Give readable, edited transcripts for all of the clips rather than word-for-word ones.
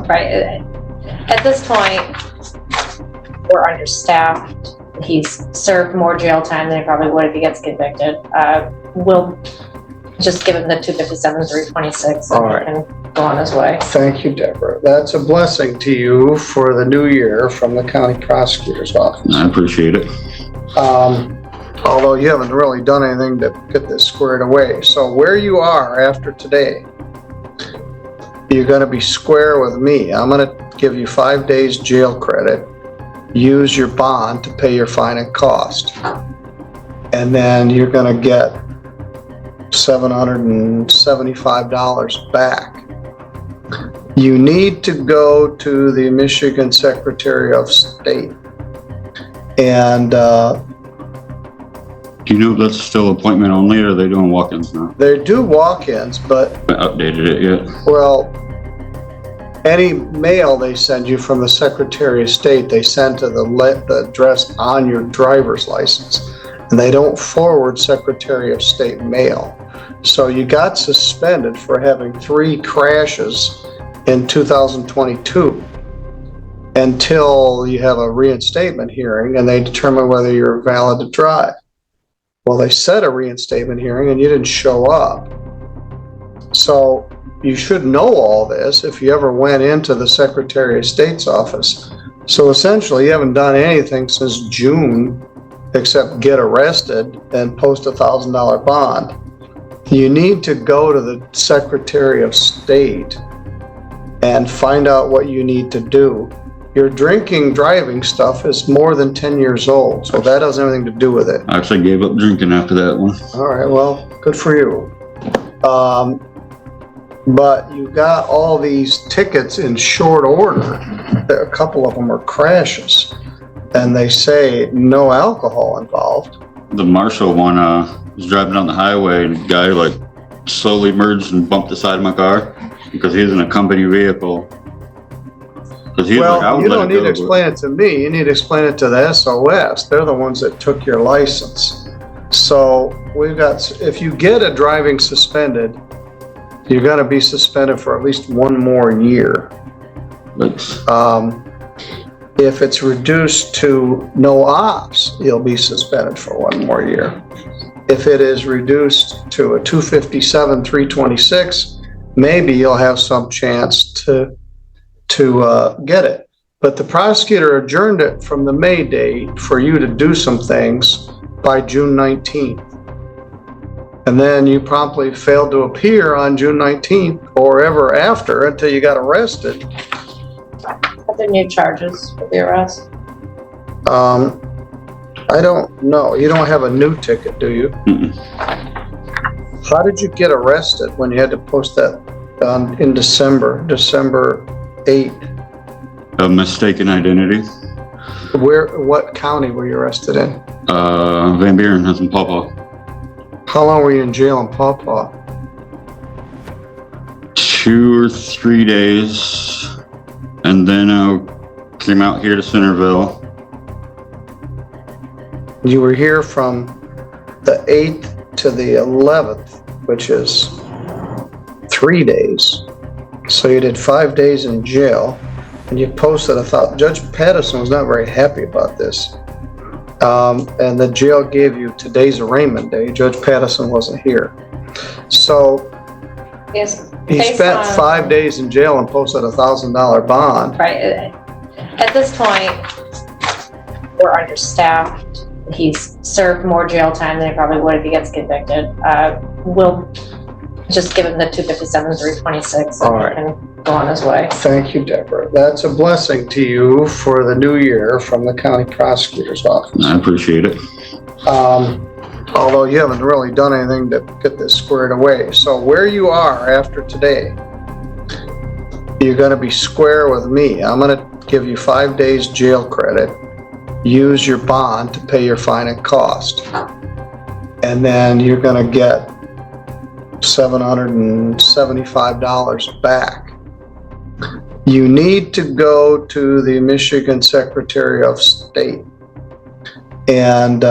Right. At this point, we're understaffed. He's served more jail time than he probably would if he gets convicted. We'll just give him the 257, 326 and go on his way. Thank you, Deborah. That's a blessing to you for the new year from the county prosecutor's office. I appreciate it. Although you haven't really done anything to get this squared away. So where you are after today, you're going to be square with me. I'm going to give you 5 days jail credit. Use your bond to pay your fine and cost. And then you're going to get $775 back. You need to go to the Michigan Secretary of State. And do you know if that's still appointment only, or are they doing walk-ins now? they do walk-ins, but I haven't updated it yet. well, any mail they send you from the Secretary of State, they send to the address on your driver's license. And they don't forward Secretary of State mail. So you got suspended for having 3 crashes in 2022 until you have a reinstatement hearing and they determine whether you're valid to drive. Well, they set a reinstatement hearing and you didn't show up. So you should know all this if you ever went into the Secretary of State's office. So essentially, you haven't done anything since June except get arrested and post a $1,000 bond. You need to go to the Secretary of State and find out what you need to do. Your driving stuff is more than 10 years old, so that doesn't have anything to do with it. I actually gave up drinking after that one. All right, well, good for you. But you got all these tickets in short order. A couple of them are crashes, and they say no alcohol involved. The Marshall one, was driving down the highway and the guy like slowly merged and bumped the side of my car because he was in a company vehicle. Well, you don't need to explain it to me. You need to explain it to the SOS. They're the ones that took your license. So we've got, if you get a driving suspended, you're going to be suspended for at least 1 more year. If it's reduced to no ops, you'll be suspended for 1 more year. If it is reduced to a 257, 326, maybe you'll have some chance to get it. But the prosecutor adjourned it from the May date for you to do some things by June 19th. And then you promptly failed to appear on June 19th or ever after until you got arrested. Are there new charges for the arrest? I don't know. You don't have a new ticket, do you? Mm-mm. How did you get arrested when you had to post that in December 8th? A mistaken identity. What county were you arrested in? Van Buren, that's in Pawpaw. How long were you in jail in Pawpaw? 2 or 3 days. And then I came out here to Centerville. You were here from the 8th to the 11th, which is 3 days. So you did 5 days in jail, and you posted a thought. Judge Patterson was not very happy about this. And the jail gave you today's arraignment day. Judge Patterson wasn't here. So Yes. he spent 5 days in jail and posted a $1,000 bond. Right. At this point, we're understaffed. He's served more jail time than he probably would if he gets convicted. We'll just give him the 257, 326 and go on his way. Thank you, Deborah. That's a blessing to you for the new year from the county prosecutor's office. I appreciate it. Although you haven't really done anything to get this squared away. So where you are after today, you're going to be square with me. I'm going to give you 5 days jail credit. Use your bond to pay your fine and cost. And then you're going to get $775 back. You need to go to the Michigan Secretary of State and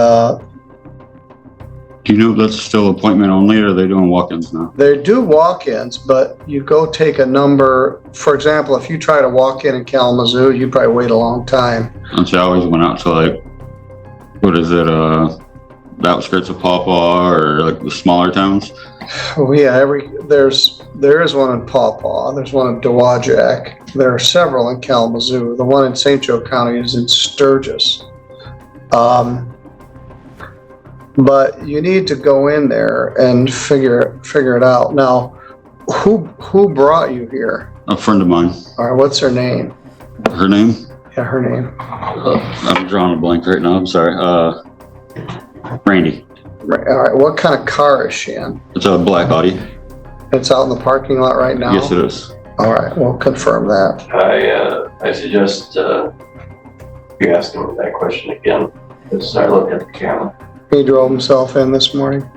Do you know if that's still appointment only, or are they doing walk-ins now? They do walk-ins, but you go take a number. For example, if you try to walk in Kalamazoo, you probably wait a long time. And so I always went out to like, what is it, the outskirts of Pawpaw or like the smaller towns? Oh yeah, there is one in Pawpaw. There's one in Dowagiac. There are several in Kalamazoo. The one in St. Joe County is in Sturgis. But you need to go in there and figure it out. Now, who brought you here? A friend of mine. All right, what's her name? Her name? Yeah, her name. I'm drawing a blank right now. I'm sorry. Randy. Right, all right, what kind of car is she in? It's a black Audi. It's out in the parking lot right now? Yes, it is. All right, we'll confirm that. I suggest you ask him that question again. As I look at the camera. He drove himself in this morning.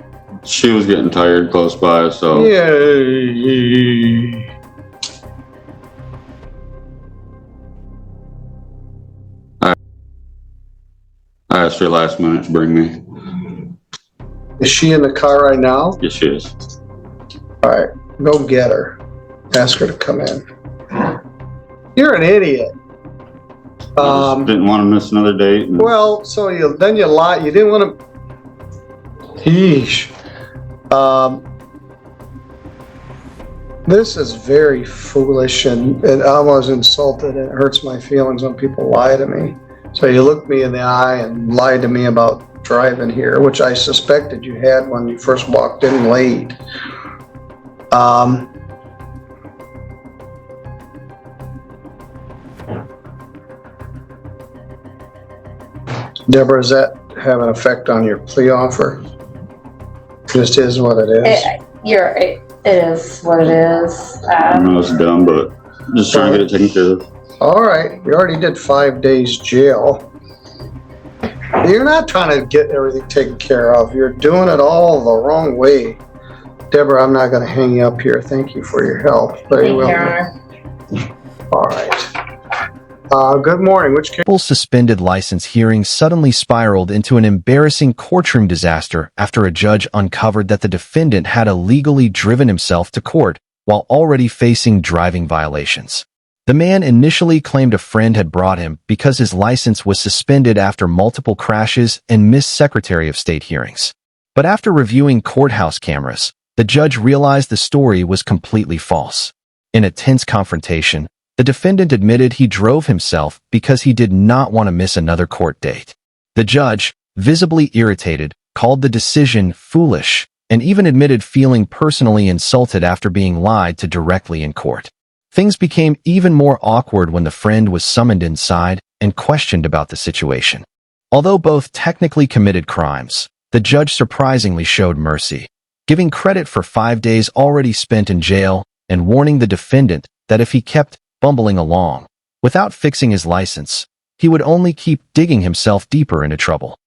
She was getting tired close by, so. Yay. I asked her last minute to bring me. Is she in the car right now? Yes, she is. All right, go get her. Ask her to come in. You're an idiot. I just didn't want to miss another date. Well, so you lied. You didn't want to. Yeesh. This is very foolish and I was insulted and it hurts my feelings when people lie to me. So you looked me in the eye and lied to me about driving here, which I suspected you had when you first walked in late. Deborah, does that have an effect on your plea offer? Just is what it is. It is what it is. I know it's dumb, but just trying to get it taken care of. All right, you already did 5 days jail. You're not trying to get everything taken care of. You're doing it all the wrong way. Deborah, I'm not going to hang you up here. Thank you for your help. Very Thank you, well. Your Honor. All right. Good morning. Which case? People's suspended license hearing suddenly spiraled into an embarrassing courtroom disaster after a judge uncovered that the defendant had illegally driven himself to court while already facing driving violations. The man initially claimed a friend had brought him because his license was suspended after multiple crashes and missed Secretary of State hearings. But after reviewing courthouse cameras, the judge realized the story was completely false. In a tense confrontation, the defendant admitted he drove himself because he did not want to miss another court date. The judge, visibly irritated, called the decision foolish and even admitted feeling personally insulted after being lied to directly in court. Things became even more awkward when the friend was summoned inside and questioned about the situation. Although both technically committed crimes, the judge surprisingly showed mercy, giving credit for 5 days already spent in jail and warning the defendant that if he kept bumbling along without fixing his license, he would only keep digging himself deeper into trouble.